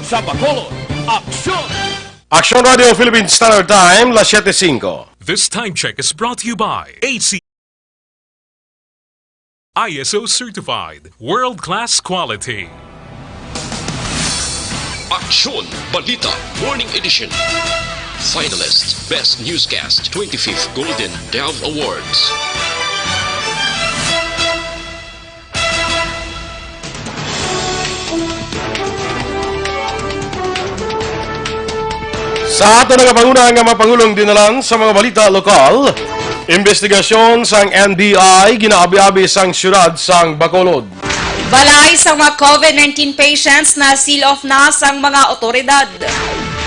Sa Bacolod, aksyon! Action Radio Philippine Standard Time, las 7:05. This time check is brought to you by AC ISO certified world-class quality. Aksyon Balita Morning Edition. Finalist Best Newscast 25th Golden Dove Awards. Sa ato nagapanguna nga mapangulong dinalan sa mga balita lokal, investigasyon sang NBI ginaabi-abi sang syudad sang Bacolod. Balay sa mga COVID-19 patients na seal off na sang mga otoridad.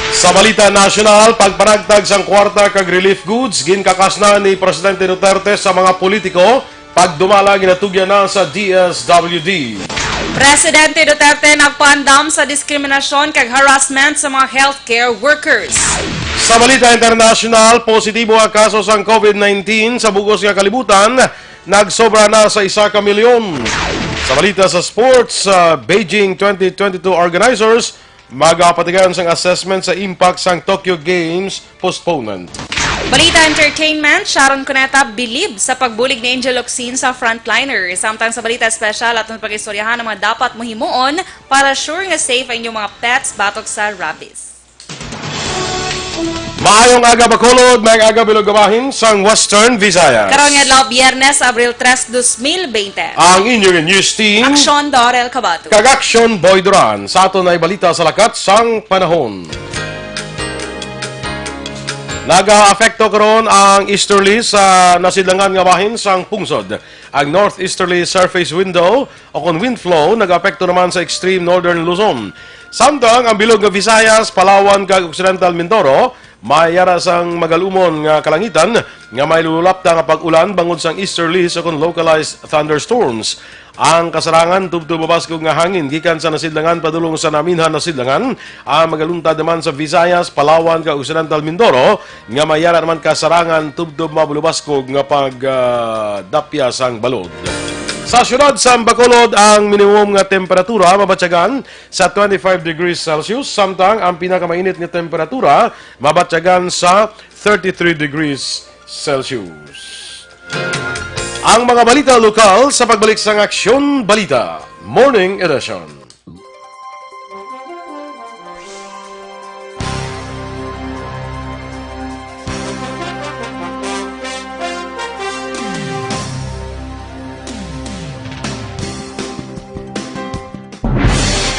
Sa balita nasyonal, pagpanagtag sang kwarta kag relief goods ginkakasna ni Presidente Duterte sa mga politiko pagdumala ginatugyan na sa DSWD. Presidente Duterte nagpaandam sa diskriminasyon kag harassment sa mga healthcare workers. Sa balita international, positibo ang kaso sang COVID-19 sa bugos nga kalibutan, nagsobra na sa 1 milyon. Sa balita sa sports, Beijing 2022 organizers magapatigan sang assessment sa impact sang Tokyo Games postponement. Balita entertainment, Sharon Cuneta bilib sa pagbulig ni Angel Locsin sa frontliner. Samtang sa balita special at pag-istoryahan ng mga dapat mohimuon para sure nga safe ang inyong mga pets batok sa rabies. Maayong aga Bacolod, may aga bilogabahin sang Western Visayas. Karon nga adlaw Biyernes, Abril 3, 2020. Ang inyong news team, Aksyon Dorel Cabato. kag Action Boy Duran. Sa ato na balita sa lakat sang panahon. Naga-apekto karon ang easterly sa nasidlangan nga bahin sang pungsod. Ang northeasterly surface window o kon wind flow nag-apekto naman sa extreme northern Luzon. Samtang ang bilog nga Visayas, Palawan kag Occidental Mindoro mayara sang magalumon nga kalangitan nga may lulapta nga pag-ulan bangod sang easterly sa kon localized thunderstorms. Ang kasarangan tubtub mabaskog nga hangin gikan sa nasidlangan padulong sa naminhan nasidlangan. Ang magaluntad naman sa Visayas, Palawan kag Occidental Mindoro nga mayara naman kasarangan tubtub mabulubaskog nga pagdapya sang balod. Sa syudad sa Bacolod, ang minimum nga temperatura mabatyagan sa 25 degrees Celsius, samtang ang pinakamainit nga temperatura mabatyagan sa 33 degrees Celsius. Ang mga balita lokal sa pagbalik sang Aksyon Balita Morning Edition.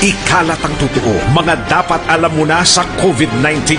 Ikalat ang totoo, mga dapat alam mo na sa COVID-19.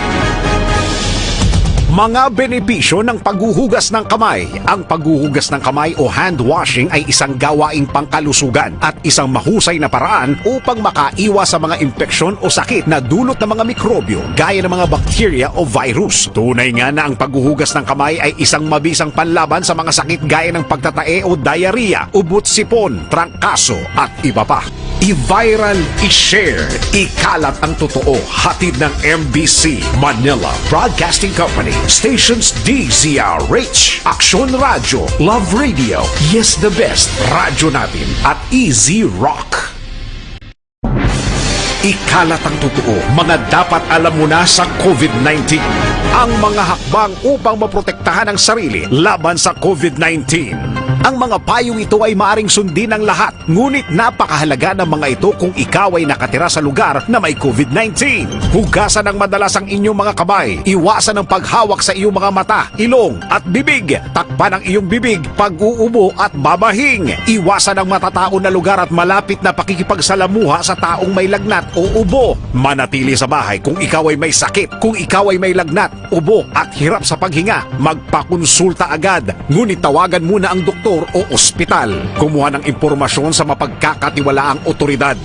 Mga benepisyo ng paghuhugas ng kamay. Ang paghuhugas ng kamay o hand washing ay isang gawaing pangkalusugan at isang mahusay na paraan upang makaiwas sa mga impeksyon o sakit na dulot ng mga mikrobyo gaya ng mga bakterya o virus. Tunay nga na ang paghuhugas ng kamay ay isang mabisang panlaban sa mga sakit gaya ng pagtatae o diarrhea, ubot-sipon, trangkaso at iba pa. I-viral, i-share, ikalat ang totoo. Hatid ng MBC Manila Broadcasting Company, stations DZRH, Action Radio, Love Radio, Yes the Best, Radyo Natin at Easy Rock. Ikalat ang totoo, mga dapat alam mo na sa COVID-19. Ang mga hakbang upang maprotektahan ang sarili laban sa COVID-19. Ang mga payong ito ay maaring sundin ng lahat, ngunit napakahalaga ng mga ito kung ikaw ay nakatira sa lugar na may COVID-19. Hugasan ng madalas ang inyong mga kamay, iwasan ang paghawak sa iyong mga mata, ilong at bibig, takpan ang iyong bibig pag-uubo at babahing, iwasan ang matatao na lugar at malapit na pakikipagsalamuha sa taong may lagnat o ubo. Manatili sa bahay kung ikaw ay may sakit, kung ikaw ay may lagnat, ubo at hirap sa paghinga, magpakonsulta agad, ngunit tawagan muna ang doktor o ospital. Kumuha ng impormasyon sa mapagkakatiwalaang otoridad.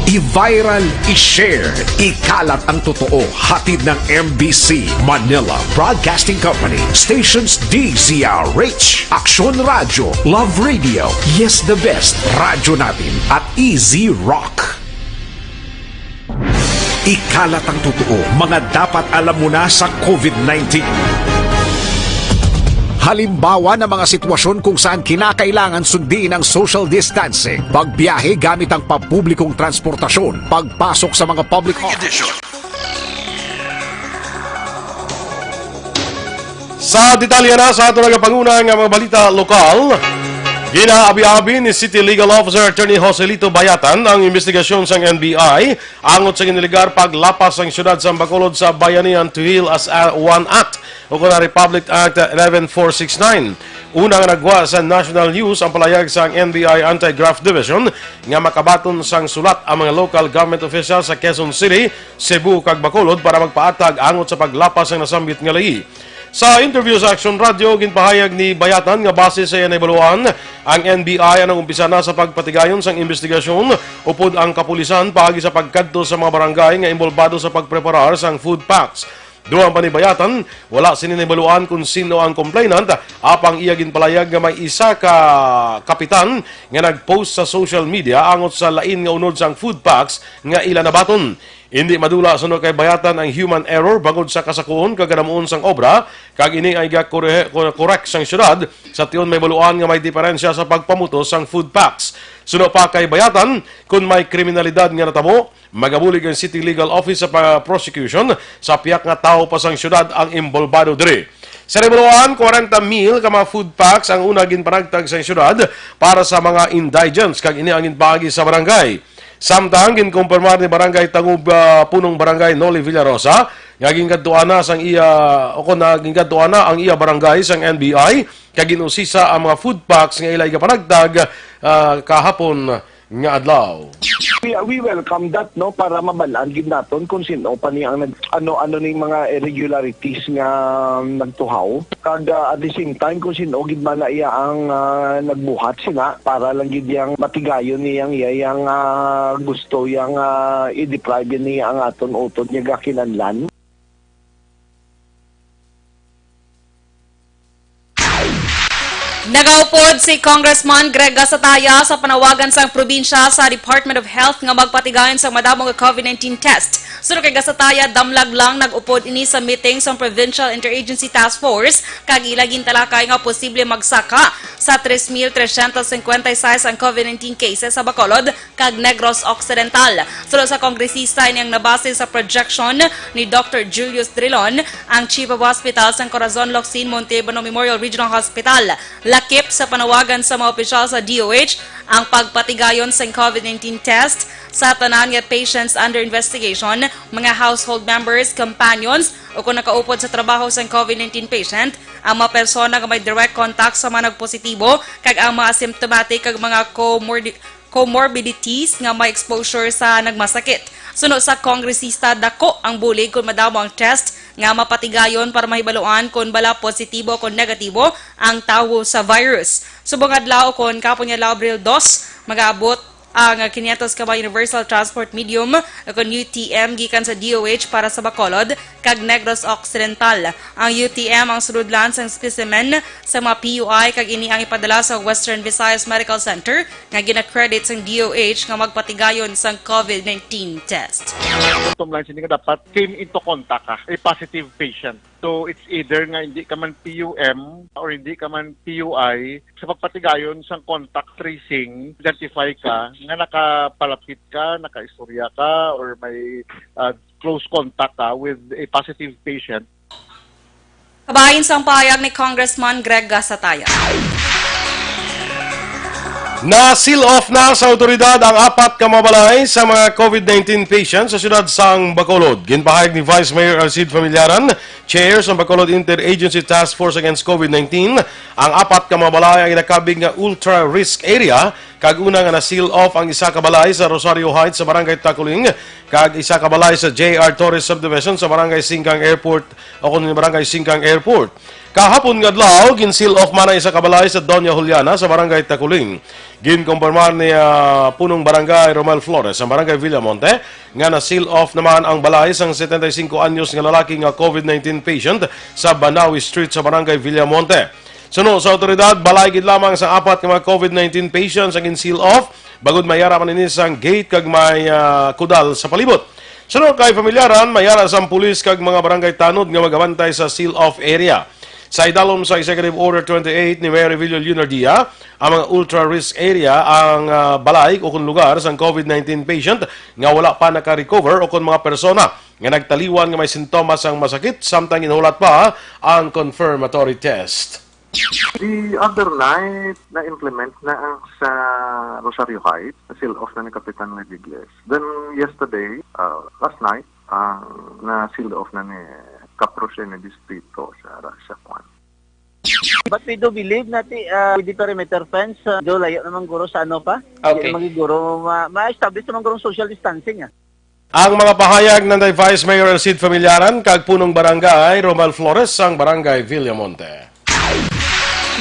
I-viral, i-share, ikalat ang totoo. Hatid ng MBC Manila Broadcasting Company, stations DZRH, Action Radio, Love Radio, Yes the Best, Radyo Natin at Easy Rock. Ikalat ang totoo, mga dapat alam mo na sa COVID-19. Halimbawa ng mga sitwasyon kung saan kinakailangan sundin ang social distancing, pagbiyahe gamit ang pampublikong transportasyon, pagpasok sa mga public office. Sa detalye na sa ato nagapangunang mga balita lokal, ginaabi-abi ni City Legal Officer Attorney Joselito Bayatan ang investigasyon sa NBI angot sa giniligar paglapas ng syudad sa Bacolod sa Bayanihan to Heal as One Act o kuna Republic Act 11469. Unang nagwa sa National News ang palayag sa NBI Anti-Graft Division nga makabaton sang sulat ang mga local government officials sa Quezon City, Cebu kag Bacolod para magpaatag angot sa paglapas ng nasambit nga lahi. Sa interview sa Action Radio, ginpahayag ni Bayatan nga base sa iyan ebaluan ang NBI anong umpisa na sa pagpatigayon sang investigasyon upod ang kapulisan paagi sa pagkadto sa mga barangay nga involvado sa pagpreparar sang food packs. Duang pa ni Bayatan, wala sininebaluan kung sino ang complainant apang iya ginpalayag nga may isa ka kapitan nga nagpost sa social media angot sa lain nga unod sang food packs nga ila nabaton. Hindi madula suno kay Bayatan ang human error bangod sa kasakuon kaganamuon sang obra kag ini ay correct sang syudad sa tion may baluan nga may diferensya sa pagpamutos sang food packs. Suno pa kay Bayatan kung may kriminalidad nga natamo magabulig ang City Legal Office sa prosecution sa piyak nga tao pa sang syudad ang imbolbado diri. Sa Rebuluan, 40,000 ka mga food packs ang una ginpanagtag sa syudad para sa mga indigents kag ini ang ginpagi sa barangay. Samtang ginkumpirmar ni Barangay Tangub Punong Barangay Noli Villarosa nga gingadtuana sang iya o kun gingadtuana ang iya barangay sang NBI kag ginusisa ang mga food packs nga ilay gapanagtag kahapon nga adlaw. We welcome that no para mabalaan gid naton kung sino pa ni ang ano ning mga irregularities nga nagtuhaw kag at the same time kung sino gid man na iya ang nagbuhat sina para lang gid yang matigayon niyang yang gusto yang i-deprive niya ang aton utod niya gakinanlan. Nagaupod si Congressman Greg Gasataya sa panawagan sa probinsya sa Department of Health nga magpatigayon sa madamong COVID-19 test. Suro kay Gasataya, damlag lang nag-upod ini sa meeting sa Provincial Interagency Task Force kag ilagin talakay nga posible magsaka sa 3,356 ang COVID-19 cases sa Bacolod kag Negros Occidental. Suro sa kongresista ini ang nabase sa projection ni Dr. Julius Drilon, ang Chief of Hospital sa Corazon Locsin Montebano Memorial Regional Hospital. Lakip sa panawagan sa mga opisyal sa DOH ang pagpatigayon sa COVID-19 test sa tanan nga patients under investigation, mga household members, companions o kung nakaupod sa trabaho sa COVID-19 patient, ang mga persona nga may direct contact sa mga nagpositibo kag ang mga asymptomatic kag mga comorbidities nga may exposure sa nagmasakit. Suno sa kongresista, dako ang bulig kung madamo ang test nga mapatigayon para mahibaluan kung bala positibo o kung negatibo ang tawo sa virus. Subong adlaw kung kapon niya Abril 2, mag-aabot ang 500 ka Universal Transport Medium o UTM gikan sa DOH para sa Bacolod kag Negros Occidental. Ang UTM ang suludlan sa specimen sa mga PUI kag ini ang ipadala sa Western Visayas Medical Center nga gina-credit sa DOH nga magpatigayon sa COVID-19 test. Bottom line, hindi ka dapat came into contact ka, a positive patient. So it's either nga hindi ka man PUM or hindi ka man PUI. Sa pagpatigayon sa contact tracing, identify ka nga nakapalapit ka, nakaistorya ka, or may close contact ka with a positive patient. Kabahin sa pahayag ni Congressman Greg Gasataya. Na-seal off na sa otoridad ang 4 ka mabalay sa mga COVID-19 patients sa siyudad sang Bacolod. Ginpahayag ni Vice Mayor Alcide Familiaran, Chair sa Bacolod Interagency Task Force Against COVID-19, ang 4 ka mabalay ang inakabig nga ultra-risk area kag una nga na-seal off ang isa ka balay sa Rosario Heights sa Barangay Taculing kag isa ka balay sa J.R. Torres Subdivision sa Barangay Singkang Airport o kung Barangay Singkang Airport. Kahapon nga adlaw, gin-seal off man ang isa ka balay sa Doña Juliana sa Barangay Taculing. Ginkumpirmar ni Punong Barangay Romel Flores sa Barangay Villamonte nga na-seal off naman ang balay sang 75 anyos nga lalaki nga COVID-19 patient sa Banawi Street sa Barangay Villamonte. Suno sa otoridad, balay gid lamang sa 4 ka mga COVID-19 patients ang gin-seal off bagod mayara man ini sang gate kag may kudal sa palibot. Suno kay pamilyaran, mayara sang pulis kag mga barangay tanod nga magabantay sa seal off area. Sa idalom sa Executive Order 28 ni Mayor Evilio Lunardia, ang mga ultra-risk area ang balay o kung lugar sa COVID-19 patient nga wala pa naka-recover o kung mga persona nga nagtaliwan nga may sintomas ang masakit samtang inulat pa ang confirmatory test. The other night, na-implement na ang sa Rosario Heights, na-seal off na ni Kapitan Ledigles. Then yesterday, last night, na-seal off na ni Caproche na distrito sa Kwan. But we do believe na with the perimeter fence, do layo naman guro sa ano pa? Okay. Magiguro, ma-establish naman guro social distancing. Ang mga pahayag ng Vice Mayor Elcid Familiaran kag punong barangay Romel Flores sang barangay Villamonte.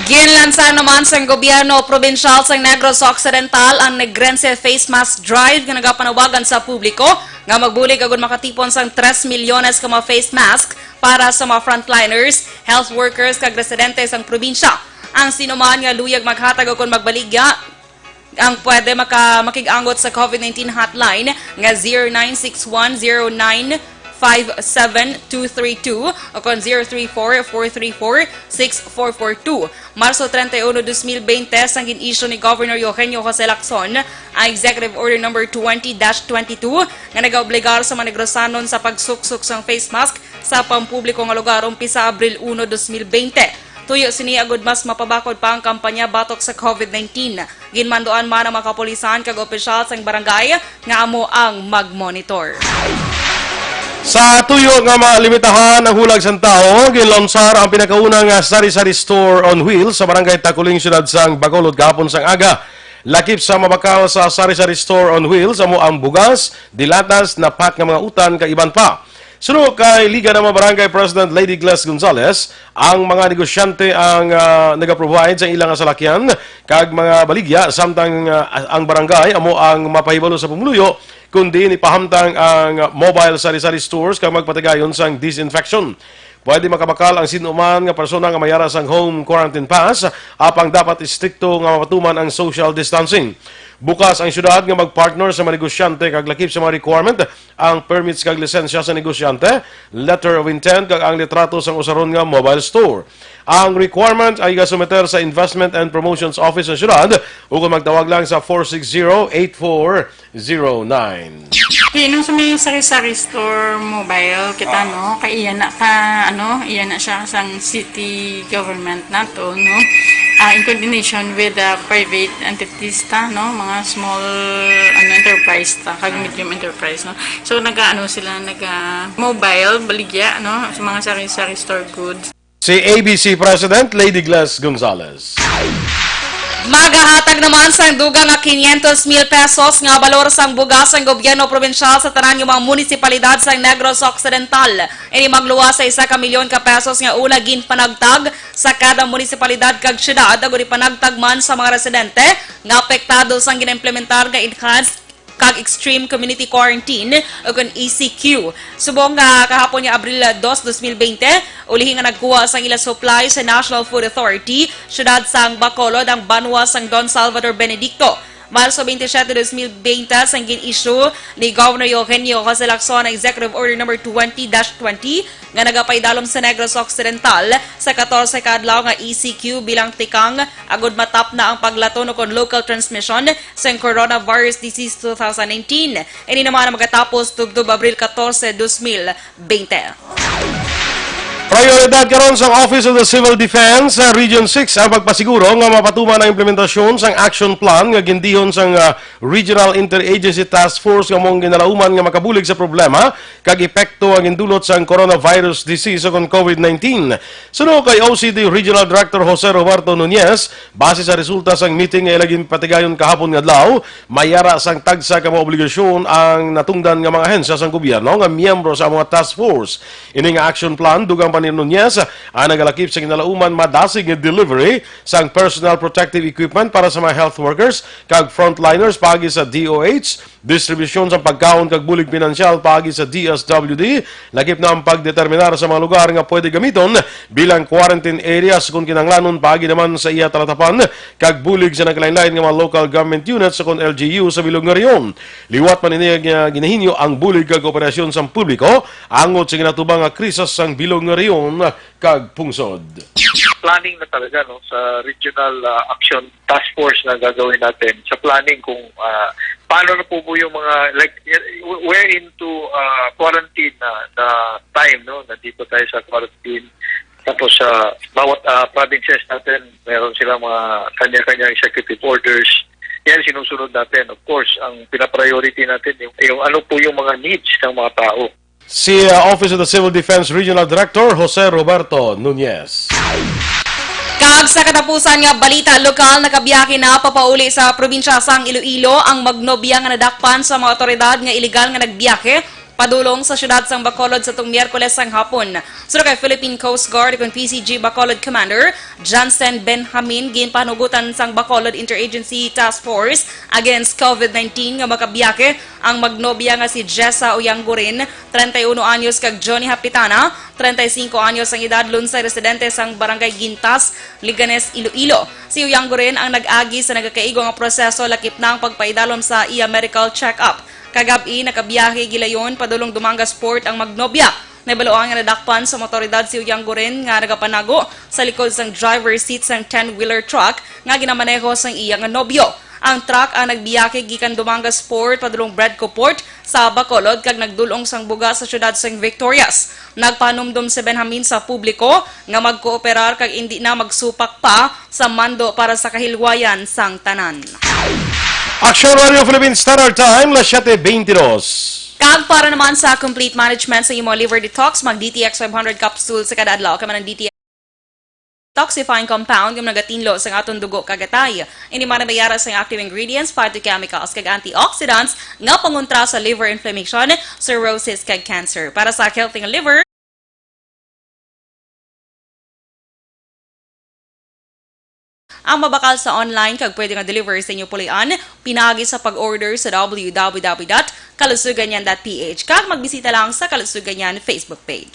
Ginlansan naman sa gobyerno probinsyal sa Negros Occidental ang Negrense Face Mask Drive nga nagapanawagan sa publiko nga magbulig agud makatipon sang 3 milyones ka mga face mask para sa mga frontliners, health workers kag residente sang probinsya. Ang sinuman nga luyag maghatag o kung magbaligya ang pwede makig-angot sa COVID-19 hotline nga 09610957-232 o kon 034-434-6442. Marso 31, 2020 sang gin-issue ni Governor Eugenio Jose Lacson ang Executive Order No. 20-22 nga nag-obligar sa mga Negrosanon sa pagsuksok sang face mask sa pampubliko nga lugar umpisa Abril 1, 2020. Tuyo sini agud mas mapabakod pa ang kampanya batok sa COVID-19. Ginmandoan man ang mga kapulisan kag opisyal sang barangay nga amo ang mag-monitor. Sa tuyo nga malimitahan ang hulag sa tao, ginlonsar ang pinakaunang sari-sari store on wheels sa barangay Takuling, siyudad sang Bacolod gahapon sang aga. Lakip sa mabakal sa sari-sari store on wheels amo ang bugas, dilatas, napak nga mga utan kag iban pa. Sunod kay Liga ng mga Barangay President Lady Gles Gonzales, ang mga negosyante ang nag-provide sa ilang salakyan kag mga baligya samtang ang barangay amo ang mapahibalo sa pumuluyo kundi ipahamtang ang mobile sari-sari stores kag magpatigayon sang disinfection. Pwede makabakal ang sinuman nga persona nga mayara sang home quarantine pass apang dapat istrikto nga mapatuman ang social distancing. Bukas ang syudad nga magpartner sa mga negosyante kag lakip sa mga requirement ang permits kag lisensya sa negosyante, letter of intent kag ang litrato sang usaron nga mobile store. Ang requirement ay gasumeter sa Investment and Promotions Office sa syudad o kung magtawag lang sa 460-8409. Nung sa may sari-sari store mobile kita no, kay iyan na siya sang city government nato no. In coordination with private entities no, mga small enterprise kag medium enterprise no. So sila mobile baligya no sa mga sari-sari store goods. Si ABC President Lady Gles Gonzales. Magahatag naman sang dugang nga 500,000 pesos nga balor sang bugas ang gobyerno probinsyal sa tanan nga mga munisipalidad sang Negros Occidental. Ini magluwas sa 1 milyon ka pesos nga una ginpanagtag sa kada munisipalidad kag syudad agud ipanagtag man sa mga residente nga apektado sang ginimplementar nga enhanced kag extreme community quarantine o kung ECQ. Subong nga kahapon nga Abril 2, 2020, ulihin nga nagkuha sang ila supply sa National Food Authority, syudad sang Bacolod ang banwa sang Don Salvador Benedicto. Marso 27, 2020, sang gin-issue ni Governor Eugenio Jose Lacson ang Executive Order No. 20-20 nga nagapaydalom sa Negros Occidental sa 14 kaadlaw nga ECQ bilang tikang agud matap na ang paglato no kon local transmission sa coronavirus disease 2019. Ini naman ang magatapos tugtub Abril 14, 2020. Prioridad karon sa Office of the Civil Defense sa Region 6 ang pagpasiguro nga mapatuman ang implementasyon sang action plan nga gindihon sang Regional Interagency Task Force nga mong ginalauman nga makabulig sa problema kag epekto ang indulot sang coronavirus disease o COVID-19. Sunod kay OCD Regional Director Jose Roberto Nunez, base sa resulta sang meeting nga ilaging patigayon kahapon nga adlaw, mayara sang tagsa ka mga obligasyon ang natungdan nga mga ahensya sang gobyerno nga miyembro sa mga task force. Ini nga action plan dugang ni Nunez ang nagalakip sa kinalauman madasig nga delivery sang personal protective equipment para sa mga health workers kag frontliners pagi sa DOH, distribusyon sa pagkaon kag bulig pinansyal paagi sa DSWD. Lakip na ang pagdeterminar sa mga lugar nga pwede gamiton bilang quarantine areas kung kinanglanon paagi naman sa iya talatapan kag bulig sa naglain-lain nga mga local government units sa kon LGU sa bilog nga reyon. Liwat man ini nga ginahinyo ang bulig kag operasyon sa publiko angot sa ginatubang nga krisas sang bilog nga reyon kag pungsod. Planning na talaga no sa regional action task force na gagawin natin sa planning kung paano na po yung mga like we're into quarantine na time no nandito tayo sa quarantine tapos sa bawat provinces natin meron silang mga kanya-kanya executive orders. Yan sinusunod natin. Of course, ang pina-priority natin yung ano po yung mga needs ng mga tao. Si Office of the Civil Defense Regional Director Jose Roberto Nunez. Kag sa katapusan nga balita lokal, nakabiyake na papauli sa probinsya sang Iloilo ang magnobya nga nadakpan sa mga otoridad nga iligal nga nagbiyake padulong sa syudad sang Bacolod sa tung Miyerkules sang hapon. Suro kay Philippine Coast Guard kung PCG Bacolod Commander Johnson Benjamin ginpanugutan sang Bacolod Interagency Task Force against COVID-19 nga makabiyake ang magnobya nga si Jessa Uyanggurin, 31 anyos kag Johnny Hapitana, 35 anyos ang edad, lunsay residente sang Barangay Gintas, Liganes, Iloilo. Si Uyanggurin ang nag-agi sa nagakaigo nga proseso lakip na ang pagpaidalom sa iya medical check-up. Kagabi, nakabiyahe gilayon padulong Dumangas Port ang magnobya. Nabaloan nga nadakpan sa motoridad si Uyanggurin nga nagapanago sa likod sang driver seat sang 10-wheeler truck nga ginamaneho sang iya nga nobyo. Ang truck ang nagbiyahe gikan Dumangas Port padulong Bradco Port sa Bacolod kag nagdulong sang buga sa syudad sang Victorias. Nagpanumdum si Benjamin sa publiko nga magkooperar kag hindi na magsupak pa sa mando para sa kahilwayan sang tanan. Action Radio Philippines Standard Time, 7:22. Kag para naman sa complete management sa imo liver detox, mag DTX 500 capsules sa kada adlaw kay man ang DTX detoxifying compound yung nagatinlo sa atong dugo kagatay. Ini man bayara sa active ingredients, phytochemicals kag antioxidants nga pangontra sa liver inflammation, cirrhosis kag cancer. Para sa healthy nga liver, ang mabakal sa online kag pwede nga deliver sa inyo pulian, pinagi sa pag-order sa www.kalusuganyan.ph kag magbisita lang sa Kalusuganyan Facebook page.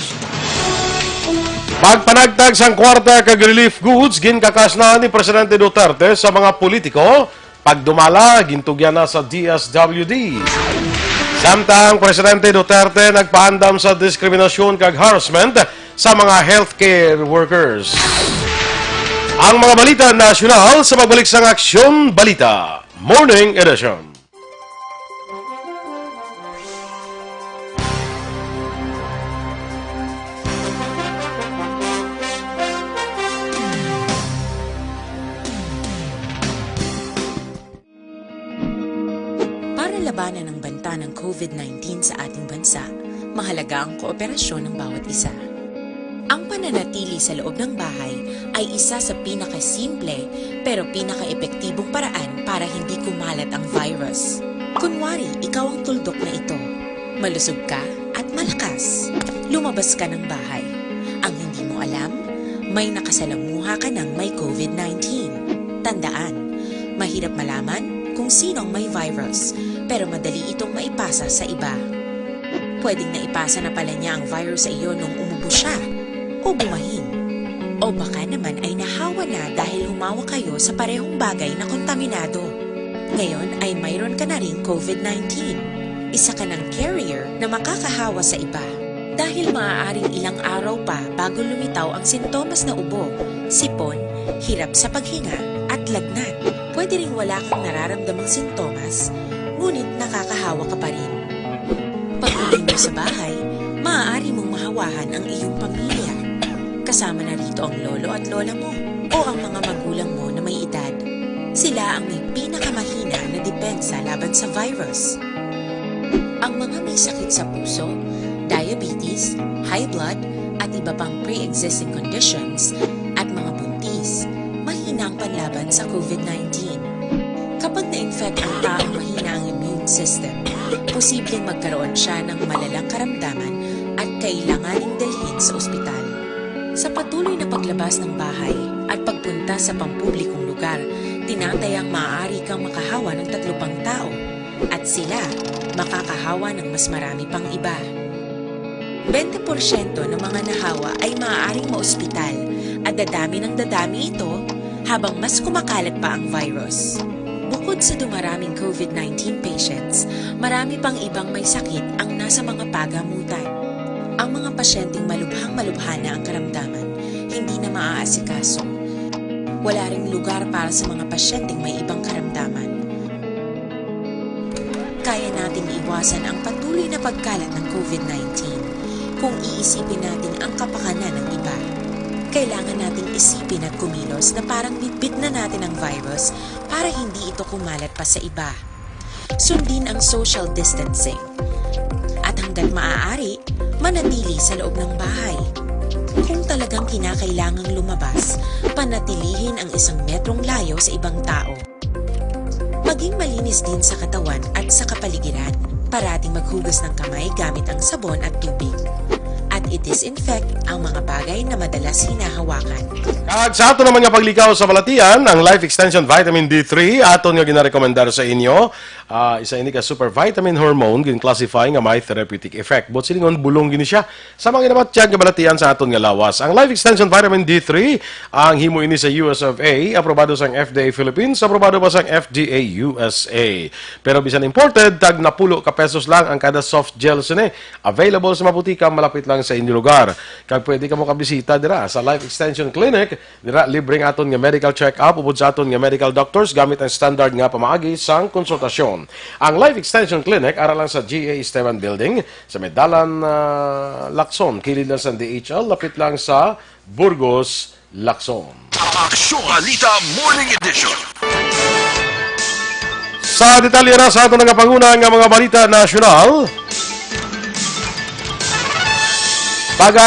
Magpanagtag sang kwarta kag relief goods ginkakasnahan ni Presidente Duterte sa mga politiko pagdumala gintugyan na sa DSWD. Samtang Presidente Duterte nagpaandam sa diskriminasyon kag harassment sa mga healthcare workers. Ang mga balita nasyonal sa pagbalik sang Aksyon Balita Morning Edition. Para labanan ang banta ng COVID-19 sa ating bansa, mahalaga ang kooperasyon ng bawat isa. Ang pananatili sa loob ng bahay ay isa sa pinakasimple pero pinaka-epektibong paraan para hindi kumalat ang virus. Kunwari, ikaw ang tuldok na ito. Malusog ka at malakas. Lumabas ka ng bahay. Ang hindi mo alam, may nakasalamuha ka ng may COVID-19. Tandaan, mahirap malaman kung sino ang may virus, pero madali itong maipasa sa iba. Pwedeng naipasa na pala niya ang virus sa iyo nung umubo siya o bumahin. O baka naman ay nahawa na dahil humawa kayo sa parehong bagay na kontaminado. Ngayon ay mayroon ka na ring COVID-19. Isa ka ng carrier na makakahawa sa iba. Dahil maaaring ilang araw pa bago lumitaw ang sintomas na ubo, sipon, hirap sa paghinga at lagnat. Pwede ring wala kang nararamdamang sintomas, ngunit nakakahawa ka pa rin. Pag-uwi mo sa bahay, maaari mong mahawahan ang iyong pamilya. Kasama na rito ang lolo at lola mo o ang mga magulang mo na may edad. Sila ang may pinakamahina na depensa laban sa virus. Ang mga may sakit sa puso, diabetes, high blood, at iba pang pre-existing conditions at mga buntis, mahina ang panlaban sa COVID-19. Kapag na-infect ang taong mahina ang immune system, posibleng magkaroon siya ng malalang karamdaman at kailanganing dalhin sa ospital. Sa patuloy na paglabas ng bahay at pagpunta sa pampublikong lugar, tinatayang maaari kang makahawa ng 3 pang tao. At sila makakahawa ng mas marami pang iba. 20% ng mga nahawa ay maaaring maospital at dadami ng dadami ito habang mas kumakalat pa ang virus. Bukod sa dumaraming COVID-19 patients, marami pang ibang may sakit ang nasa mga pagamutan. Ang mga pasyenteng malubhang-malubha na ang karamdaman, hindi na maaasikaso. Wala ring lugar para sa mga pasyenteng may ibang karamdaman. Kaya nating iwasan ang patuloy na pagkalat ng COVID-19 kung iisipin natin ang kapakanan ng iba. Kailangan nating isipin at kumilos na parang bitbit na natin ang virus para hindi ito kumalat pa sa iba. Sundin ang social distancing. At hanggat maaari, manatili sa loob ng bahay. Kung talagang kinakailangang lumabas, panatilihin ang 1 metrong layo sa ibang tao. Maging malinis din sa katawan at sa kapaligiran. Parating maghugas ng kamay gamit ang sabon at tubig. At i-disinfect ang mga bagay na madalas hinahawakan. Kag sa ato naman nga paglikaw sa balatian, ang Life Extension Vitamin D3 aton nga ginarekomendar sa inyo. Isa ini ka super vitamin hormone gin-classify nga may therapeutic effect. But silingon bulong gini siya sa mga ginamatyan nga balatian sa aton nga lawas. Ang Life Extension Vitamin D3 ang himo ini sa US of A, aprobado sa FDA Philippines, aprobado pa sa FDA USA. Pero bisan imported, tag na pulo ka pesos lang ang kada soft gel sini. Available sa maputika malapit lang sa inyong lugar. Kag pwede ka mo kabisita dira sa Life Extension Clinic, dira libreng aton nga medical check-up upod sa aton nga medical doctors gamit ang standard nga pamaagi sang konsultasyon. Ang Life Extension Clinic ara lang sa GA Esteban Building sa Medalan Lacson, kilid lang sa DHL, lapit lang sa Burgos, Lacson. Aksyon! Balita Morning Edition. Sa detalye na sa aton nga panguna nga mga balita nasyonal,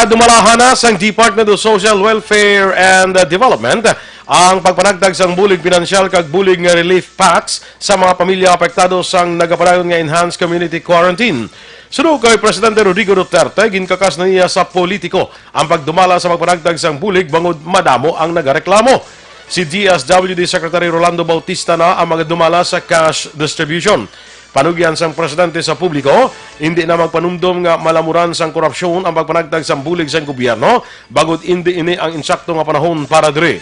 dumalahan na sang Department of Social Welfare and Development ang pagpanagdag sang bulig pinansyal kag bulig nga relief packs sa mga pamilya apektado sang nagapadayon nga enhanced community quarantine. Sunod kay Presidente Rodrigo Duterte, ginkakas na niya sa politiko ang pagdumala sa pagpanagdag sang bulig bangod madamo ang nagareklamo. Si DSWD Secretary Rolando Bautista na ang mga dumala sa cash distribution. Panugyan sang presidente sa publiko, hindi na magpanumdom nga malamuran sang korupsyon ang pagpanagtag sang bulig sang gobyerno, bagod hindi ini ang insakto nga panahon para diri.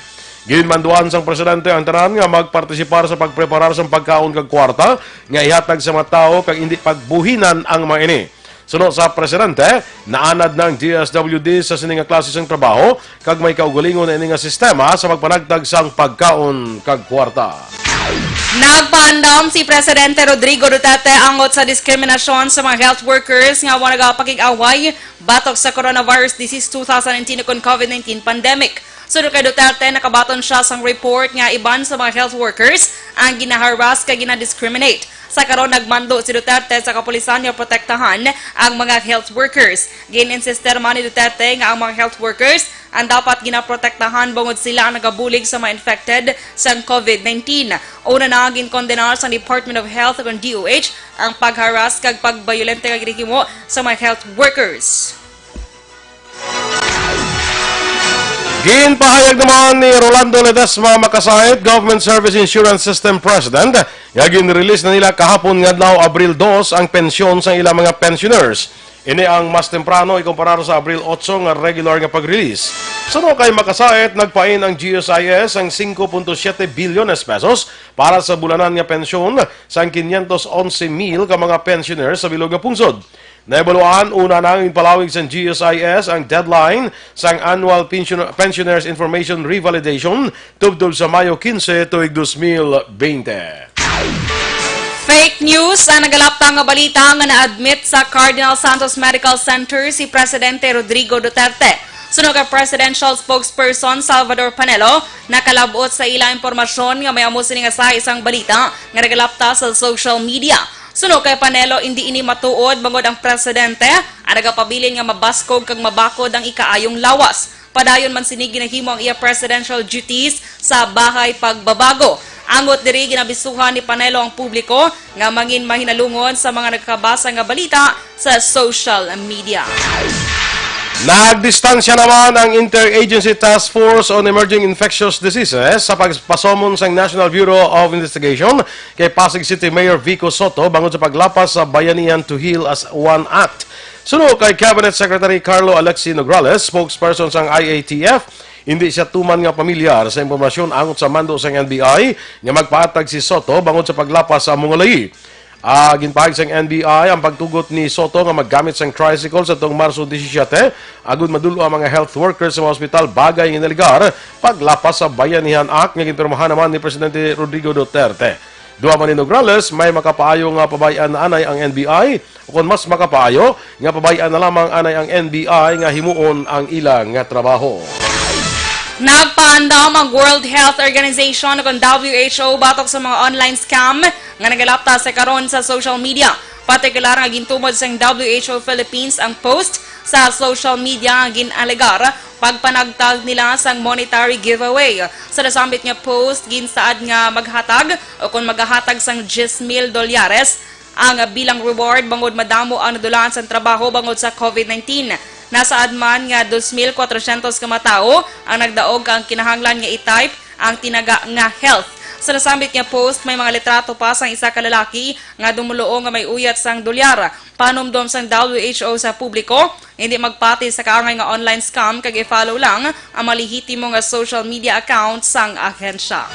Ginmanduan sang presidente ang tanan nga magpartisipar sa pagpreparar sang pagkaon kag kwarta nga ihatag sa mga tao kag hindi pagbuhinan ang mga ini. Sunod sa presidente, naanad ng DSWD sa sining nga klase sang trabaho kag may kaugalingon na ini nga sistema sa pagpanagtag sang pagkaon kag kwarta. Nagpaandam si Presidente Rodrigo Duterte angot sa diskriminasyon sa mga health workers nga wala nagapakig-away batok sa coronavirus disease 2019 kon COVID-19 pandemic. Sunod kay Duterte, nakabaton siya sang report nga iban sa mga health workers ang ginaharras kag ginadiscriminate. Sa karon nagmando si Duterte sa kapulisan nga protektahan ang mga health workers. Gin-insister man ni Duterte nga ang mga health workers ang dapat ginaprotektahan bangod sila ang nagabulig sa mga infected sa COVID-19. Una na ginkondenar sa Department of Health o DOH ang pagharas kag pagbayolente kag ginhimo sa mga health workers. Ginpahayag naman ni Rolando Ledesma Makasahit, Government Service Insurance System President, nga gin-release na nila kahapon nga daw Abril 2 ang pensyon sa ilang mga pensioners. Ini ang mas temprano ikumpara sa Abril 8 nga regular nga pag-release. Suno kay Makasahit, nagpain ang GSIS ang 5.7 bilyones pesos para sa bulanan nga pensyon sa 511,000 ka mga pensioners sa bilog nga pungsod. Naebaluan, una nang palawig sa GSIS ang deadline sa annual Pensioners Information Revalidation tubdob sa Mayo 15 tuig 2020. Fake news ang nagalaptang nga balita nga na-admit sa Cardinal Santos Medical Center si Presidente Rodrigo Duterte. Sunod kay Presidential Spokesperson Salvador Panelo, nakalabot sa ilang impormasyon nga may amusin nga sa isang balita nga nagalapta sa social media. Sunod kay Panelo, hindi ini matuod bangod ang presidente ang nagapabilin nga mabaskog kag mabakod ang ikaayong lawas. Padayon man sinigi nahimo ang iya presidential duties sa bahay pagbabago. Angot diri ginabisuhan ni Panelo ang publiko nga mangin mahinalungon sa mga nagkabasa nga balita sa social media. Nagdistansya naman ang Interagency Task Force on Emerging Infectious Diseases sa pagpasomon sa National Bureau of Investigation kay Pasig City Mayor Vico Soto bangod sa paglapas sa Bayanihan to Heal as One Act. Sunod kay Cabinet Secretary Carlo Alexi Nograles, spokesperson sa IATF, hindi siya tuman nga pamilyar sa impormasyon angot sa mando sa NBI nga magpaatag si Soto bangod sa paglapas sa Mongolay. Ginpahig sa NBI ang pagtugot ni Soto nga maggamit sang tricycle sa tuong Marso 17 agud madulo ang mga health workers sa mga hospital bagay nga inaligar paglapas sa Bayanihan Act nga ginpirmahan naman ni Presidente Rodrigo Duterte. Duha man ni Nograles, may makapaayo nga pabayan na anay ang NBI o kung mas makapaayo nga pabayan na lamang anay ang NBI nga himuon ang ilang nga trabaho. Nagpaandam ang World Health Organization o WHO batok sa mga online scam nga nagalapta sa karon sa social media. Partikular nga gintumod sa WHO Philippines ang post sa social media nga ginalegar pagpanagtag nila sang monetary giveaway. Sa nasambit nga post, ginsaad nga maghatag o kung maghahatag sang $10,000 ang bilang reward bangod madamo ang nadulaan sa trabaho bangod sa COVID-19. Nasaad man nga 2,400 ka matao ang nagdaog ang kinahanglan nga i-type ang tinaga nga health. Sa nasambit nga post, may mga litrato pa sang isa ka lalaki nga dumuluo nga may uyat sang dolyar. Panumdom sang WHO sa publiko, hindi magpati sa kaangay nga online scam kag i-follow lang ang malihitimo nga social media account sang ahensya.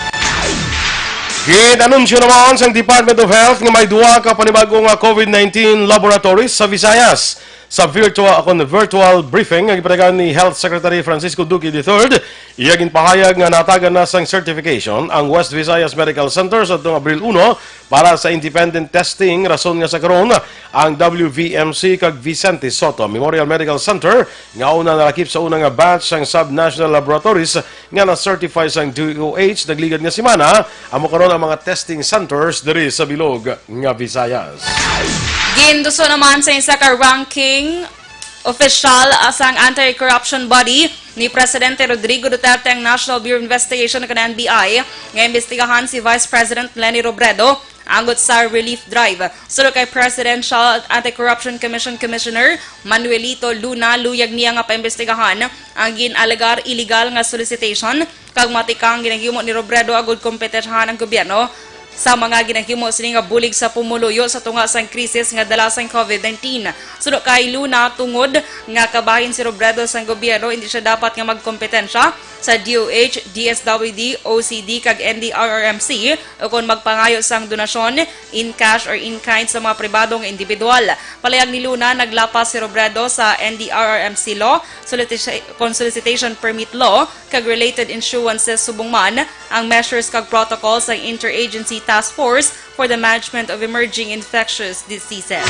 Ginanunsyo naman sa Department of Health nga may duwa ka panibagong COVID-19 laboratories sa Visayas. Sa virtual briefing ang ipadagan ni Health Secretary Francisco Duque III, iyagin pahayag nga natagan na sang certification ang West Visayas Medical Center sa Abril 1 para sa independent testing. Rason nga sa karon ang WVMC kag Vicente Soto Memorial Medical Center nga una nalakip sa unang batch sang sub-national laboratories nga na-certify sang DOH nagligad nga semana amo karon ang mga testing centers diri sa bilog nga Visayas. Ginduso naman sa isa ka ranking official asang anti-corruption body ni Presidente Rodrigo Duterte ang National Bureau of Investigation ng NBI nga imbestigahan si Vice President Leni Robredo angot sa relief drive. Sulod kay Presidential Anti-Corruption Commission Commissioner Manuelito Luna, luyag niya nga paimbestigahan ang ginalegar illegal nga solicitation kag matikang ginahimo ni Robredo agud kompetensyahan ng gobyerno sa mga ginahimo sini nga bulig sa pumuluyo sa tunga sang krisis nga dala sang COVID-19. Suno kay Luna tungod nga kabahin si Robredo sang gobyerno hindi siya dapat nga magkompetensya sa DOH, DSWD, OCD kag NDRRMC o kung magpangayo sang donasyon in cash or in kind sa mga pribadong individual. Palayag ni Luna naglapas si Robredo sa NDRRMC law, solicitation permit law kag related insurances subong man ang measures kag protocols sa Interagency Task Force for the Management of Emerging Infectious Diseases.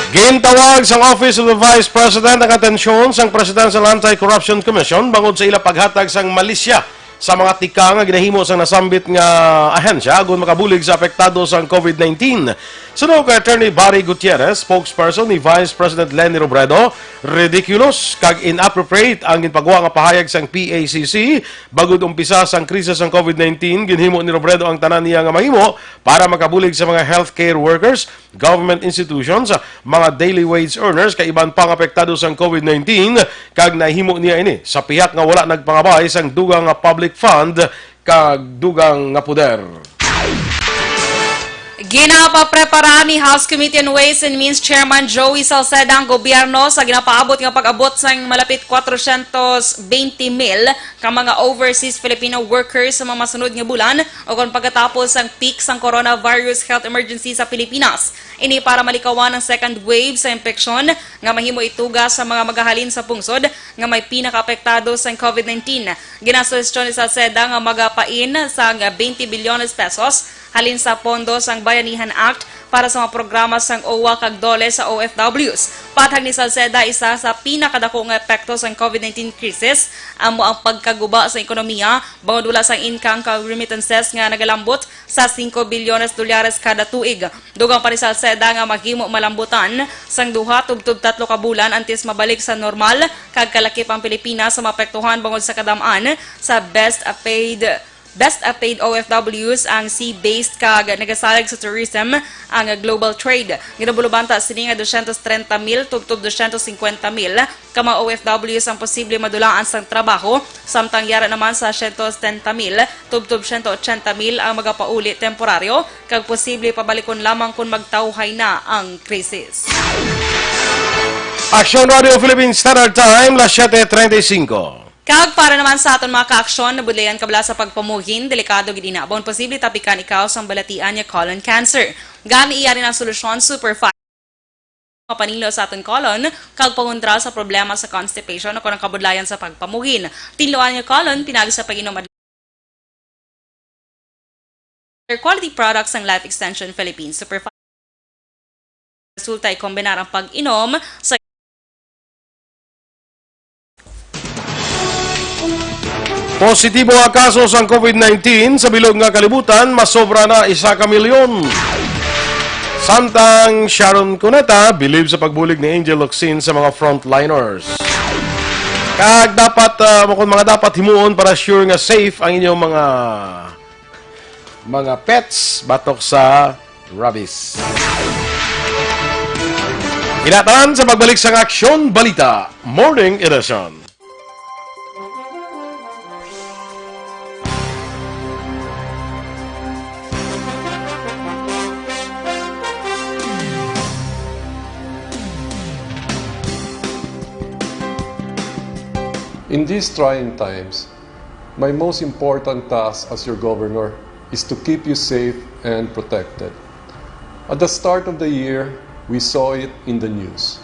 Gintawag sa Office of the Vice President ang atensyon sang Presidential Anti-Corruption Commission bangod sa ila paghatag sang malisya sa mga tika nga ginahimo sang nasambit nga ahensya agon makabulig sa apektado sang COVID-19. Sunod kay Attorney Barry Gutierrez, spokesperson ni Vice President Leni Robredo, ridiculous kag inappropriate ang ginpagawa nga pahayag sang PACC bagod umpisa sang krisis sang COVID-19. Ginhimo ni Robredo ang tanan niya nga mahimo para makabulig sa mga healthcare workers, government institutions, mga daily wage earners kay iban pang apektado sang COVID-19 kag nahimo niya ini sa piyak nga wala nagpangabay sang dugang nga public fund kag dugang nga puder. Ginapaprepara ni House Committee on Ways and Means Chairman Joey Salceda ang gobyerno sa ginapaabot nga pag-abot sang malapit 420,000 ka mga overseas Filipino workers sa mga masunod nga bulan o kung pagkatapos ang peak sang coronavirus health emergency sa Pilipinas. Ini para malikawan ang second wave sa impeksyon nga mahimo ituga sa mga magahalin sa pungsod nga may pinaka-apektado sa COVID-19. Ginasuhestyon ni Salceda nga magapain sa 20 bilyones pesos halin sa pondo sang Bayanihan Act para sa mga programa sang OWA kag DOLE sa OFWs. Patag ni Salceda isa sa pinakadako nga epekto sang COVID-19 crisis amo ang pagkaguba sa ekonomiya bangod wala sang income kag remittances nga nagalambot sa 5 bilyones dolyares kada tuig. Dugang pa ni Salceda nga maghimo malambutan sang 2 tubtob 3 ka bulan antes mabalik sa normal kag kalakip ang Pilipinas sa maapektuhan bangod sa kadam-an sa best paid best paid OFWs ang sea-based kag nagasalig sa tourism ang global trade. Ginabulubanta sini nga 230,000 tubtob 250,000 ka mga OFWs ang posible madulaan sang trabaho, samtang yara naman sa 110,000 tubtob 180,000 ang magapauli temporaryo kag posible pabalikon lamang kung magtawhay na ang krisis. Action Radio Philippines Standard Time, las 7:35. Kag para naman sa aton mga ka-aksyon na budlayan kabla sa pagpamuhin, delikado gid inabon posible tapikan ikaw sang balatian niya colon cancer. Gani iya rin ang solusyon Superfast mapanilo sa aton colon kag panguntra sa problema sa constipation o kanang kabudlayan sa pagpamuhin. Tinluan niya colon pinagi sa pag-inom quality products ng Life Extension Philippines. Superfast resulta ay kombinar ang pag-inom sa Positibo nga kaso sa COVID-19 sa bilog nga kalibutan, masobra na 1 milyon. Samtang Sharon Cuneta, believe sa pagbulig ni Angel Locsin sa mga frontliners. Kag dapat, kung mga dapat himuon para sure nga safe ang inyong mga pets batok sa rabies. Inatan sa pagbalik sa Aksyon Balita, Morning Edition. In these trying times, my most important task as your governor is to keep you safe and protected. At the start of the year, we saw it in the news,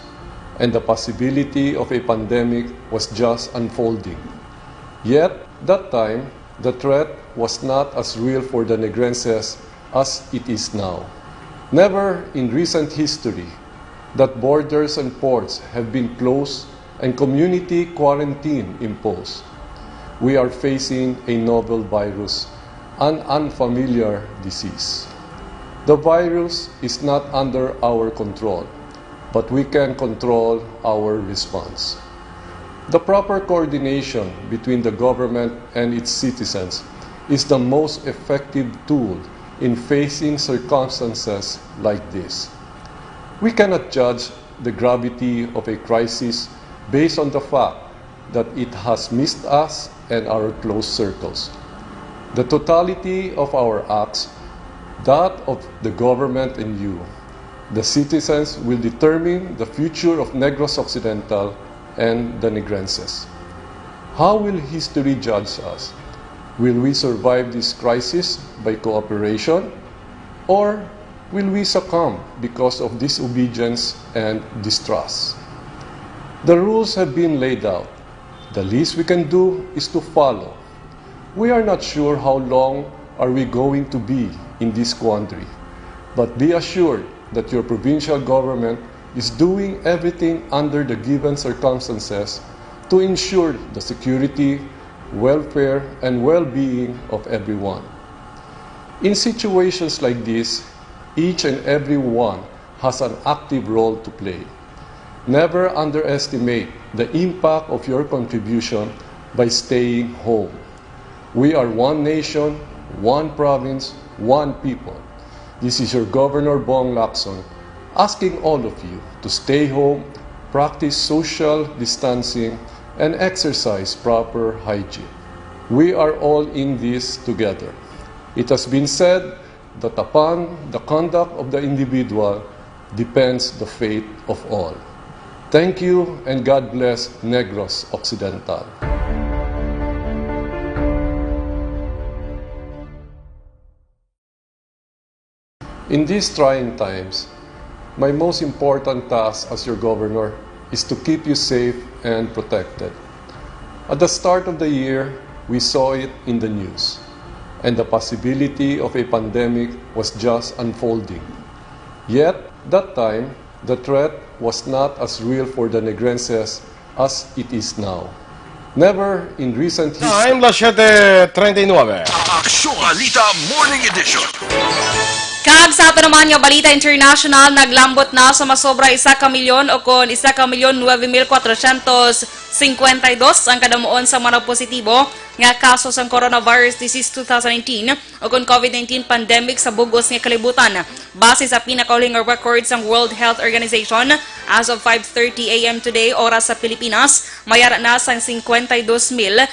and the possibility of a pandemic was just unfolding. Yet, that time, the threat was not as real for the Negrenses as it is now. Never in recent history that borders and ports have been closed and community quarantine imposed. We are facing a novel virus, an unfamiliar disease. The virus is not under our control, but we can control our response. The proper coordination between the government and its citizens is the most effective tool in facing circumstances like this. We cannot judge the gravity of a crisis based on the fact that it has missed us and our close circles. The totality of our acts, that of the government and you, the citizens, will determine the future of Negros Occidental and the Negrenses. How will history judge us? Will we survive this crisis by cooperation, or will we succumb because of disobedience and distrust? The rules have been laid out. The least we can do is to follow. We are not sure how long are we going to be in this quandary, but be assured that your provincial government is doing everything under the given circumstances to ensure the security, welfare, and well-being of everyone. In situations like this, each and every one has an active role to play. Never underestimate the impact of your contribution by staying home. We are one nation, one province, one people. This is your Governor Bong Lacson asking all of you to stay home, practice social distancing, and exercise proper hygiene. We are all in this together. It has been said that upon the conduct of the individual depends the fate of all. Thank you and God bless Negros Occidental. In these trying times, my most important task as your governor is to keep you safe and protected. At the start of the year, we saw it in the news, and the possibility of a pandemic was just unfolding. Yet, that time, the threat was not as real for the Negrenses as it is now. Never in recent history... Time, las 7:39. Aksyon Balita Morning Edition. Kag sa ato naman nga Balita International, naglambot na sa masobra 1 milyon o kon 1,9,452 ang kadamuon sa mga positibo nga kaso sang coronavirus disease 2019 o kung COVID-19 pandemic sa bugos nga kalibutan. Base sa pinakauling records ng World Health Organization, as of 5:30 a.m. today, oras sa Pilipinas, mayara na sang 52,853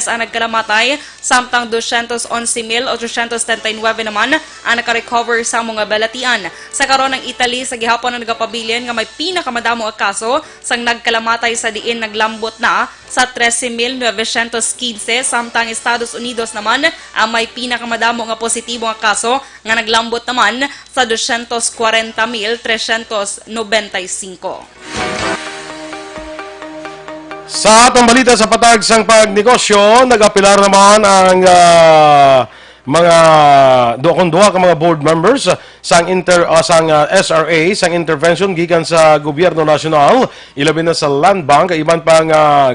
ang nagkalamatay, samtang 211,839 naman ang nakarecover sa mga balatian. Sa karon ng Italy, sa gihapon na nagapabilin nga may pinakamadamo ang kaso sang nagkalamatay sa diin naglambot na sa 13,915, samtang Estados Unidos naman ang may pinakamadamo nga positibo nga kaso nga naglambot naman sa 240,395. Sa atong balita sa patag sang pagnegosyo, nag-apilar naman ang mga duha ka mga board members sang SRA sang intervention gikan sa gobyerno nasyonal, ilabi na sa Land Bank iban pang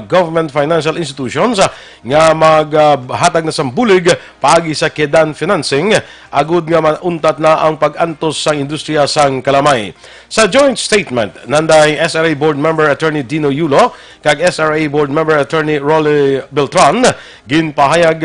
government financial institutions nga maghatag na sang bulig paagi sa Kedan financing agud nga mauntat na ang pag-antos sang industriya sang kalamay. Sa joint statement nanday SRA board member attorney Dino Yulo kag SRA board member attorney Rolly Beltran ginpahayag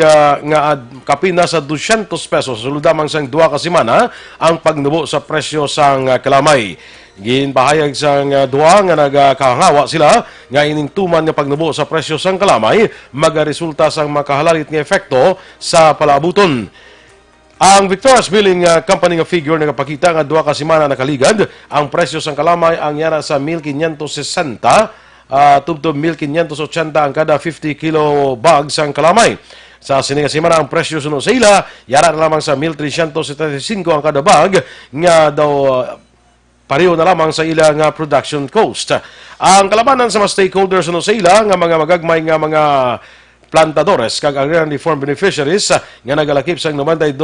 nga kapina sa 200 pesos suludamang sang duha ka semana ang pagnubo sa presyo sang kalamay. Ginpahayag sang duha nga nagakahangawa sila nga ining tuman nga pagnubo sa presyo sang kalamay magaresulta sang makahalalit nga epekto sa palaabuton. Ang Victoria's Billing Company nga figure nagapakita nga duha ka semana nakaligad ang presyo sang kalamay ang yara sa 1,560 tubtob 1,580 ang kada 50 kilo bag sang kalamay. Sa sininga semana ang presyo suno sa ila, yara na lamang sa 1,375 ang kada bag nga daw pareho na lamang sa ila nga production cost. Ang kalabanan sa mga stakeholders suno sa ila nga mga magagmay nga mga plantadores kag agrarian reform beneficiaries nga nagalakip sang 92%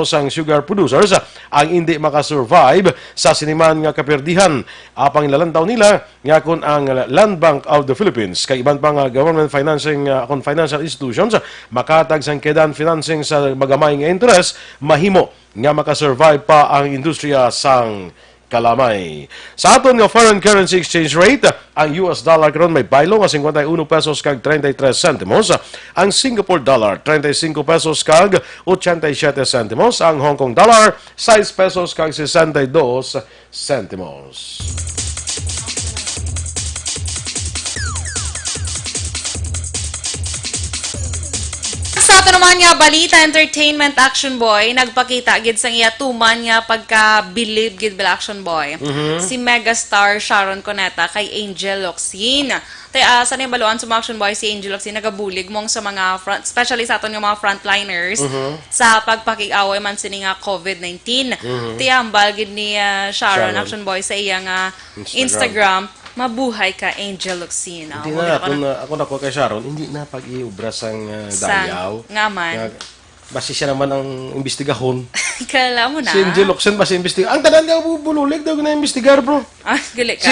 sang sugar producers ang hindi makasurvive sa siniman nga kaperdihan. Apang lalantaw nila nga kun ang Land Bank of the Philippines kay iban pang government financing kon financial institutions makatag sang Kedan financing sa magamay nga interest mahimo nga makasurvive pa ang industriya sang kalamay. Sa aton nga foreign currency exchange rate, ang US dollar karon may baylo nga 51 pesos kag 33 centimos, ang Singapore dollar 35 pesos kag 87 centimos, ang Hong Kong dollar 6 pesos kag 62 centimos. Sa ato naman nga balita, entertainment action boy, nagpakita gid sang iya tuman nga pagka-believe gid bil action boy. Si megastar Sharon Cuneta kay Angel Locsin. Sa ni baluan sa action boy si Angel Locsin nagabulig mong sa mga front, especially sa aton nga mga frontliners sa pagpakig-away man sini nga COVID-19. Ambal gid ni Sharon action boy sa iya nga Instagram. Mabuhay ka, Angel Locsin. Hindi na, ako kay Sharon, hindi na pag-iubra sang dayaw. Nga man. Basi siya naman ang imbestigahon. Kala mo na. Si Angel Locsin basi imbestigar. Ang tanan niya bululig daw na imbestigar, bro. Gali ka.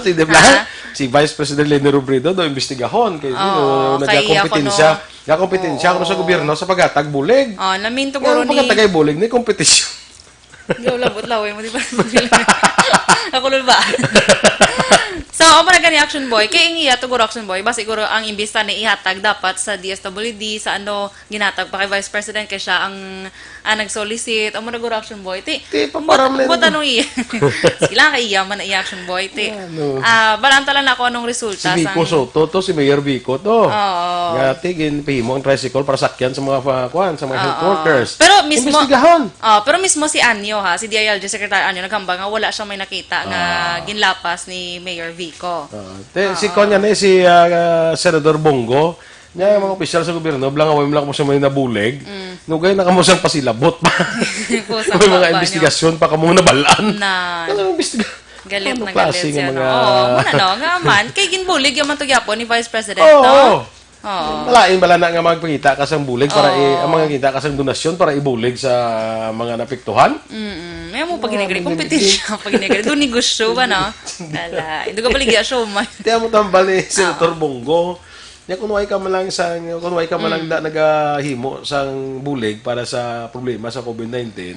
Si Debla? Si Vice President Leni Robredo daw imbestigahon. Kaya nagkakompetensya. Nagkakompetensya ako sa gobyerno sa paghatag bulig. Naminto ko rin. Paghatagay bulig, may kompetisyon. Yo, labot-laway mo, di ba? Nakulol ba? So, ako pa na action boy. Kaya yung siguro action boy, ba siguro ang imbista na ihatag dapat sa DSWD, sa ginatag pa kay Vice President, kaya siya ang nag-solicit. Ang mga action boy. Pamparam na Buta nung iya. Sila kay iya man na action boy. Balantalan ako anong resulta. Si Vico Soto to, si Mayor Vico to. Oo. Tigin, pahimo ang tricycle para sakyan sa mga sa mga health workers. Pero mismo, imbestigahon. Pero mismo si Anyo, si DILG Secretary Anyo, naghambang nga wala siyang may nakita nga ginlapas ni Mayor Vico. Si Konya na si Senador Bongo, niya mga opisyal sa gobyerno, blangaway mo lang mo sa may nabulig, nugay na kamo siyang pasilabot pa. May mga investigasyon pa kamo nabalaan. Ano investigasyon? Galit na galit siya. Muna nga man. Kay ginbulig yung matugyapon ni Vice President, Malain bala na nga magpangita ka sang bulig para ang mga kita ka sang donasyon para ibulig sa mga napiktuhan. May mo pag ginagari kompetensya, pag ginagari do negosyo ba no? Ala, ito ka baligya show man. Tiya mo tambal ni Senator Bongo. Nya kunway ka man lang nagahimo sang bulig para sa problema sa COVID-19.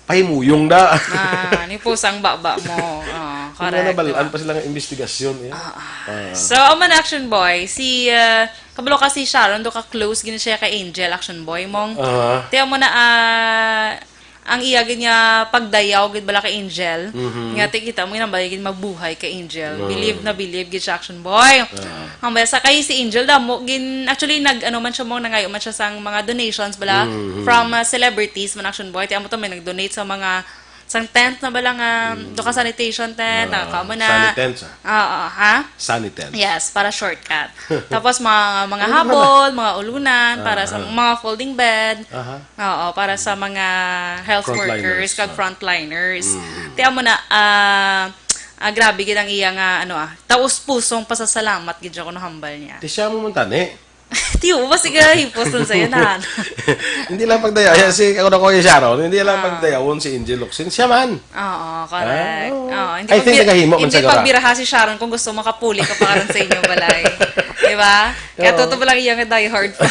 Pahimuyong da. Ni pusang baba mo. correct. nabalaan pa sila ng investigasyon. So, ang man action boy, si kabalo ka si Sharon, do ka close gina siya kay Angel action boy mong. Tiyan mo na ang iyagin niya pagdayaw gid bala kay Angel. Nga kita mo nang gid magbuhay kay Angel. Believe na believe gid siya action boy. Ang besa kay si Angel damo gin actually nag-ano man siya mo nangayo man siya sang mga donations bala from celebrities man action boy. Tiyan mo to may nag-donate sa mga sang tent na ba lang, do ka sanitation tent, nakakamo na. Sanitent, ha? Sanitent. Yes, para shortcut. Tapos mga habol, mga ulunan, para sa mga folding bed. Oo, para sa mga health workers, kag frontliners. Tiyan mo na, grabe gid ang iya nga, taus-pusong pasasalamat gid ko no hambal niya. Di siya mo tani. Tiyo, ba siga hipos dun sa'yo na. Hindi lang pagdayaw. Si ako na ko yung Sharon, hindi lang pagdayawon si Angel Locsin. Siya man. Oo, correct. I think nagahimo man sa Hindi pagbiraha si Sharon kung gusto makapuli ka pa karon sa inyo balay. Diba? Kaya totoo lang iyang die hard pa.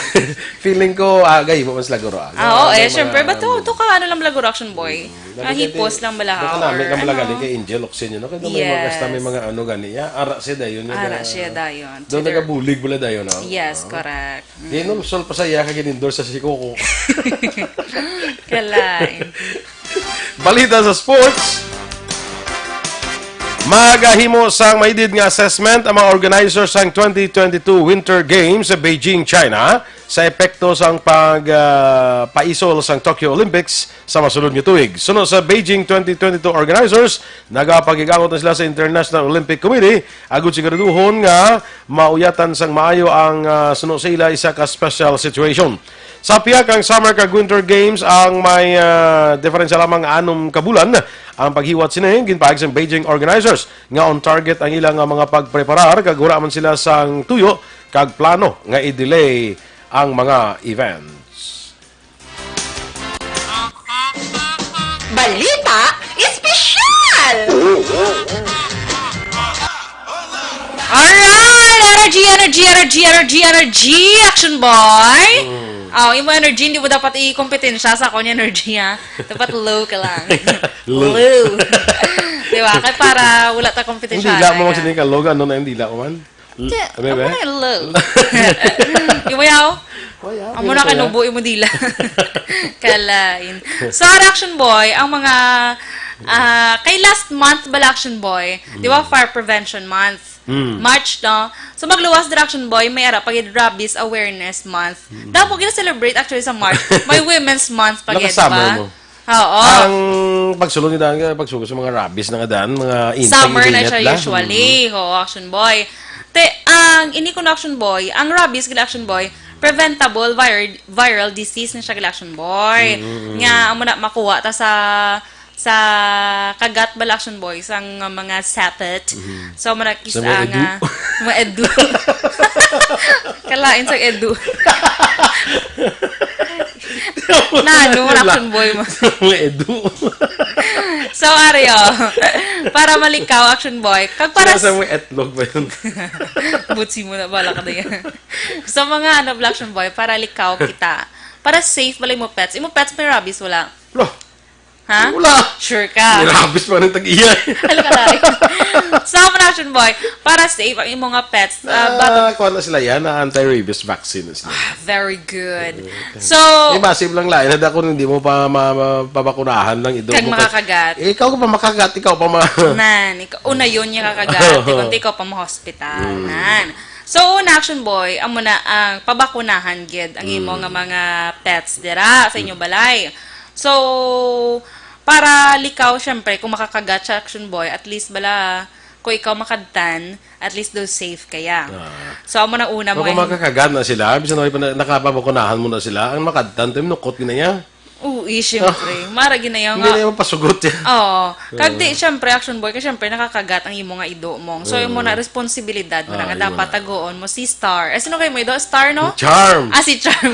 Feeling ko, gahimo man sila guro. Syempre. Ba't to ka ano lang laguro action boy? Hipos lang bala ha. Baka namin lang galing kay Angel Locsin yun. Kaya may mga ano gani. Ara siya dayon. Ara siya dayon. Doon nagabulig bala dayon. Yes, correct. Yan no, sol pa saya kaginindor sa Sikoko. Kalain. Balita sa sports. Magahimo sang maidid nga assessment ang mga organizers sang 2022 Winter Games sa Beijing, China sa epekto sang pagpaisol sang Tokyo Olympics sa masunod nga tuig. Sunod sa Beijing 2022 organizers, nagapagigangot na sila sa International Olympic Committee agud siguraduhon nga mauyatan sang maayo ang sunod sa ila isa ka special situation. Sa piyak ang Summer kag Winter Games ang may diferensya lamang 6 ka bulan ang paghiwat sini ginpaag sa Beijing organizers nga on target ang ilang mga pagpreparar kag wala man sila sang tuyo kag plano nga i-delay ang mga events. Balita espesyal! Alright! Energy! Action boy! Yung energy, hindi mo dapat i-kompetensya sa akong energy, ha? Dapat low ka lang. Low. Diba? Kaya para wala ta kompetensya. Hindi lang mo sining ka low, ano na hindi lang man? Ako na yung low. Yung mayaw? Amo na kanubo yung dila. Kalain. So, Action Boy, ang mga kay last month ba Action Boy, di ba Fire Prevention Month? March, no? So, magluwas Action Boy, may pag Rabies Awareness Month. Dapat gina-celebrate actually sa March. May Women's Month pag ba? Oo. Ang pagsulod ni Dan, pagsugod sa mga rabies na daan, mga intay summer na siya usually. Action Boy. Ang ini ko Action Boy, ang rabies gila Action Boy, preventable viral disease na siya gila Action Boy. Nga, amo na makuha ta sa kagat ba Action Boy sang mga sapet. So, manakis ang mga edu. Kalain sa edu. Nano, Action Boy mo. Mga edu. So, Ario, para malikaw, Action Boy, kag para sa mga etlog ba yun? Butsi mo na, bala ka na yan. So, mga Action Boy, para likaw kita. Para safe, balay mo pets. Imo pets may rabies, wala? Wala. Ha? Wala. Sure ka. May rabies pa rin tag-iya. Alam ka tayo. So, Action Boy, para safe ang imong mga pets. Kuha na sila yan, na anti-rabies vaccine na sila. Very good. So, massive lang lain. Hada kung hindi mo pa pabakunahan lang ito. Kag makakagat. Ikaw pa makagat, ikaw pa una yun niya kakagat. Kundi ikaw pa ma-hospital. So, Action Boy, amo na ang pabakunahan gid ang imong mga pets dira sa inyong balay. So, para likaw, syempre, kung makakagat sa Action Boy, at least bala, kung ikaw makadtan, at least do safe kaya. So, amo na una mo. Kung makakagat na sila, bisan nakapabakunahan mo na sila, ang makadtan, nukot na niya. Syempre. Maragi na yung... Hindi na yung pasugot yan. Oo. Kagdi, syempre, Action Boy, kasi syempre, nakakagat ang imo nga ido mong. So, yung mo na responsibilidad mo na nga dapat tagoon mo si Star. Sino kayo mo ido? Star, no? Charm! Si Charm.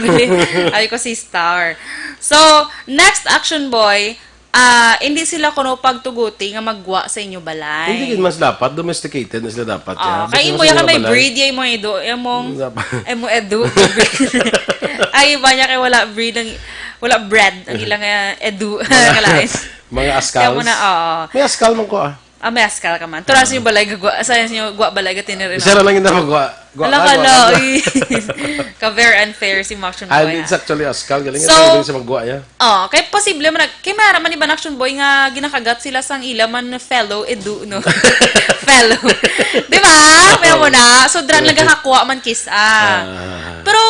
Ay ko si Star. So, next Action Boy, hindi sila kuno pagtuguti nga magwa sa inyo balay. Hindi mas dapat, domesticated na sila dapat. Kaya mo yan may breed, yan mo ido, yan mo edu. Ay, iba niya kaya wala breed ng... Wala bread ang ilang edu. Mga askals. May askal man ko Mezcal ka man. Turas yung balay gagwa. Sa yung gwa balay gatin rin. Isa lang yung magwa. Alam ka na. Ka-very unfair si Action Boy. It's actually askal. Galing So, galing sa magwa ya. kay posible man kay mara man iban Action Boy nga ginakagat sila sang ilaman fellow edu no. Fellow. Di ba? Pero mo na. So dran nagakakuha man kisa. Pero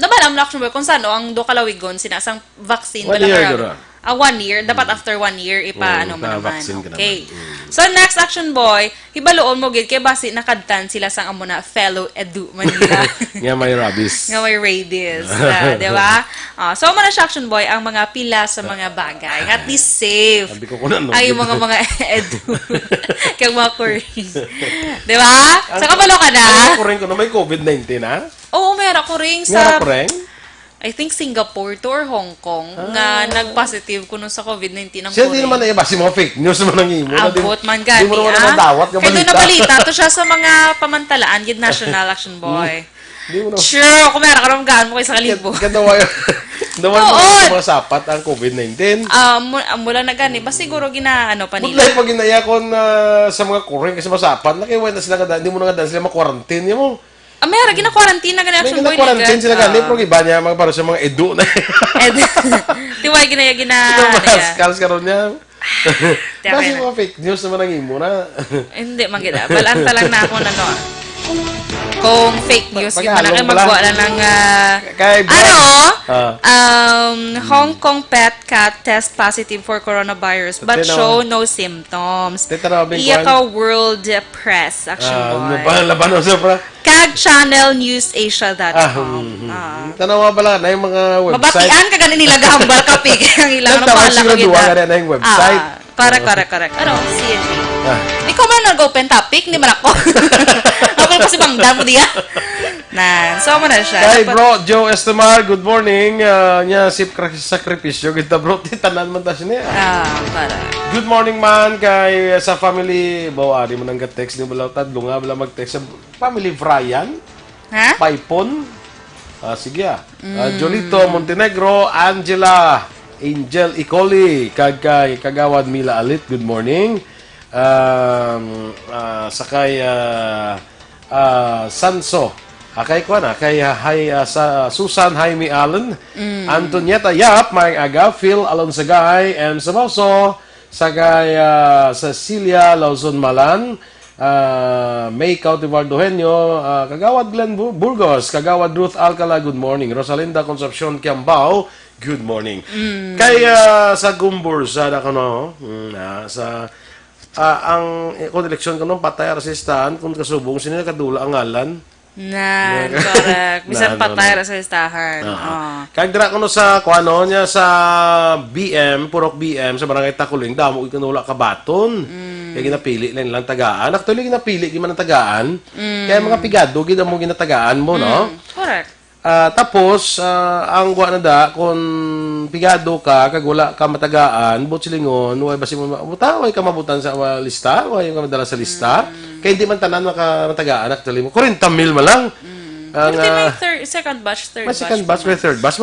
nabalam na Action Boy kung saan ang do kalawigon sinasang vaccine 1 year gura. 1 year, dapat after 1 year ano man naman. vaccine ka Okay. So next Action Boy, hibaloon mo gid kay basi nakadtan sila sang amo na fellow edu Manila. Nga may rabies. Nga may rabies, di ba? So man siya Action Boy ang mga pila sa mga bagay. At least safe. Sabi ko no. Ay mga edu. Kaya mga Korean. Di ba? Sa kabalo ka na? Ako rin ko na may COVID-19 ha? Oo, meron ko rin Meron sa ko rin? I think Singapore to or Hong Kong nga nag-positive kuno sa COVID-19 ng Siya di naman na iba, si mga fake news naman ang imo. Abot man gani. Di mo naman naman dawat nga Kaya doon balita. na balita to siya sa mga pamantalaan yun National Action Boy. Di mo naman. Sure, kung meron ka naman gaan mo kayo sa kalibo. Kadawa mo sa mga sapat ang COVID-19. Mula na gani, ba siguro ginaano pa nila? Butlay pag ginaya ko sa mga kuring kasi masapat, nakiway na sila kada, hindi mo na kada sila ma-quarantine mo. Meron, gina-quarantine na gani Action Boy. May gina-quarantine sila gani, pero iba niya mga para sa mga edu na. Tiway ginaya Maskals ka ron niya. Kasi mga fake news naman ang imo na. Hindi, maganda. Balanta lang na ako na no. Kung fake news, gimana kayo magbuwa na ng Hong Kong pet cat test positive for coronavirus but show no symptoms. Iya ka World Press Action Boy. Labanon sa pra. Kag Channel News Asia.com. Tanawa pala na yung mga website. Mabatian ka ganin nila gahambal kapig ang ilang na pala ko gina. Na yung website. Correct. Ano, CNA. Ikaw man nag-open topic, hindi man ako. Ako pa si Bang Dam diya. So mo na siya. Kay bro, Joe Estemar, good morning. Nya sip sakripisyo kita bro, titanan man ta siya. Para. Good morning man kay sa family. Bawari mo nang text ni balaw tadlunga bala mag-text sa family Brian. Ha? Paipon. Sige Jolito Montenegro, Angela Angel Icoli, kagawad Mila Alit, good morning. Sakay Sanso, kay sa Susan Jaime Allen, Antonieta Yap, Maring Aga, Phil Alonsagay, M. Samoso, sakay Cecilia Lauzon Malan, May Cautivar Dohenyo, kagawad Glenn Burgos, kagawad Ruth Alcala, good morning. Rosalinda Concepcion Kiambao, good morning. Kaya sa Gumbursa na kono, ang kung eleksyon kono patay resistan kung kasubong sino kadula ang ngalan. Correct. Bisan patay resistahan. Kag dira kono sa kuano niya sa BM, Purok BM sa Barangay Takuling, damo ikanula ka baton. Kaya ginapili lang tagaan. Actually ginapili gi man ang tagaan. Kaya mga pigado gid mo ginatagaan mo, no? Correct. Tapos, ang guwa na da, kung pigado ka, kag wala ka matagaan, silingon, way basi mo, way ka mabutan sa lista, way ka madala sa lista, kaya hindi man tanan matagaan, actually mo. 40,000 man lang. May second batch, third batch. Second batch, may third batch.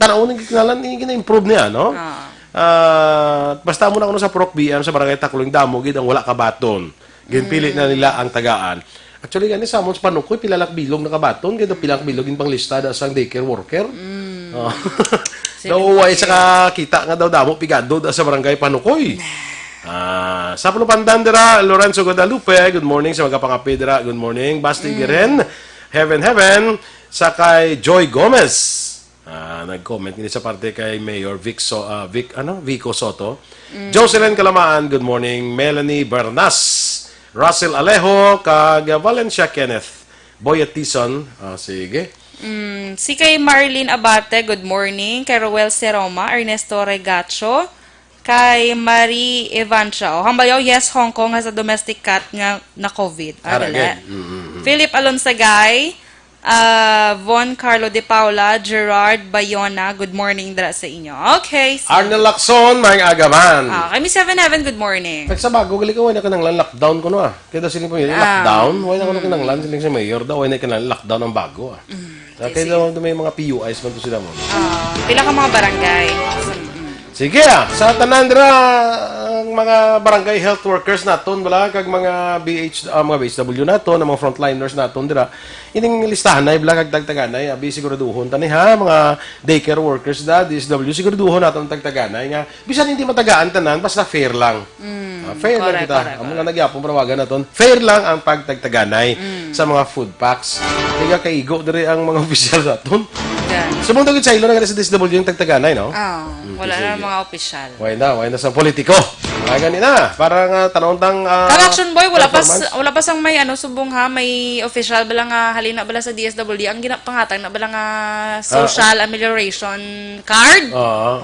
Tanawin yung kinalan, gina-improve niya, no? Basta mo na kuno sa Purok BM, sa Barangay Takuling, damo, gid ang wala ka baton. Ginpili na nila ang tagaan. Actually, gani sa amon sa panukoy, pilalak bilog na kabaton, kaya pilak bilog yung panglista da sang daycare worker. Daw, sa kita nga daw damo, pigado da sa barangay panukoy. Sa Punupandan dira, Lorenzo Guadalupe, good morning sa mga pangapidra, good morning. Basti Giren, Heaven, sa kay Joy Gomez. Nag-comment nila sa parte kay Mayor Vico Soto. Jocelyn Calamaan, good morning. Melanie Bernas. Russell Alejo, kag Valencia Kenneth. Boyet Tison, sige. Si kay Marlene Abate, good morning. Kay Roel Seroma, Ernesto Regacho, kay Marie Evancha. Hambayaw, yes, Hong Kong has a domestic cat nga na COVID. Philip Alonsagay, Von Carlo de Paula, Gerard Bayona, good morning dra sa inyo. Okay. Arnel Lacson, may agaman. Kami 7-Heaven, good morning. Pag sa bago, gali ka, wala ka nang lockdown ko no Kaya daw siling po yun, lockdown, wala ka nang lan siling sa mayor daw, wala ka nang lockdown ang bago Kaya daw may mga PUIs man to sila mo. Pila ka mga barangay. Sige sa tanan dira ang mga barangay health workers naton bala kag mga mga BHW naton, ang mga frontliners naton dira. Ining listahan na ibla kag tagtaganay, abi siguraduhon tani ha mga daycare workers da, DSW siguraduhon naton tagtaganay nga bisan hindi matagaan tanan basta fair lang. Fair lang kita. Ang mga nagyapon parawagan naton, fair lang ang pagtagtaganay sa mga food packs. Kaya kaigo diri ang mga opisyal naton. Subong dagit sa ilo na sa DSW yung tagtaganay, no? Wala na mga opisyal. Why na sa politiko. Mga ganina, parang tanong-tang Action boy, wala pa sang may subong ha, may official bala nga halina bala sa DSWD ang ginapangatag na bala nga social amelioration card.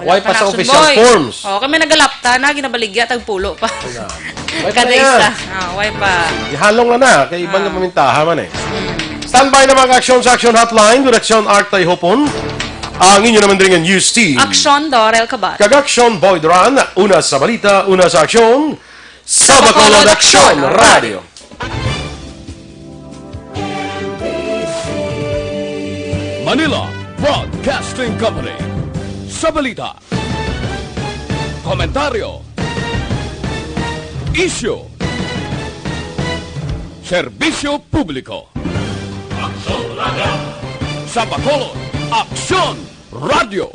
Why pa sa official forms? Kami nagalapta na ginabaligya tag pulo pa. Kada isa. Why pa? Ihalong na kay ibang pamintaha man eh. Standby na mga aksyon sa Action Hotline, Direksyon Art Hopon. Ang inyo naman rin ang news team. Aksyon Dorel Cabat. Kag-aksyon Boy Duran, una sa balita, una sa aksyon, sa Bacolod Aksyon Radio. Manila Broadcasting Company. Sa balita, komentaryo, isyu, serbisyo publiko. Sa Bacolod Aksyon Radio.